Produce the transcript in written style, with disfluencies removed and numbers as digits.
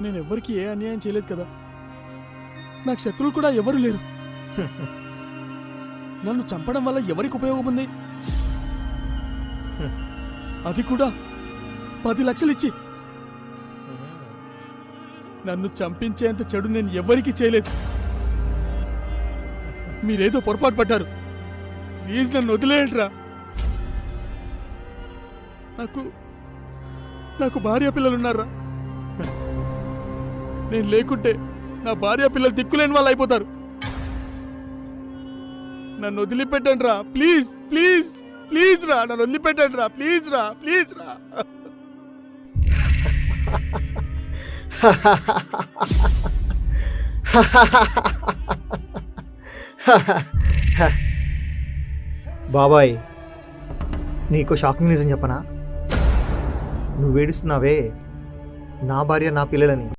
నేను ఎవ్వరికి ఏ అన్యాయం చేయలేదు కదా. నాకు శత్రువులు కూడా ఎవరు లేరు. నన్ను చంపడం వల్ల ఎవరికి ఉపయోగం ఉంది? అది కూడా 10 లక్షలు ఇచ్చి. నన్ను చంపించేంత చెడు నేను ఎవరికి చేయలేదు. మీరేదో పొరపాటు పడ్డారు. ప్లీజ్ నన్ను వదిలేయండిరా. నాకు భార్య పిల్లలున్నారా? నేను లేకుంటే నా భార్య పిల్లలు దిక్కులేని వాళ్ళు అయిపోతారు. నన్ను వదిలిపెట్టండి రా, ప్లీజ్ ప్లీజ్ ప్లీజ్ రా, నన్ను వదిలిపెట్టండి రా, ప్లీజ్ రా, ప్లీజ్ రా. బాబాయ్, నీకు షాకింగ్ నిజం చెప్పనా? నువ్వు ఏడుస్తున్నావే, నా భార్య నా పిల్లలని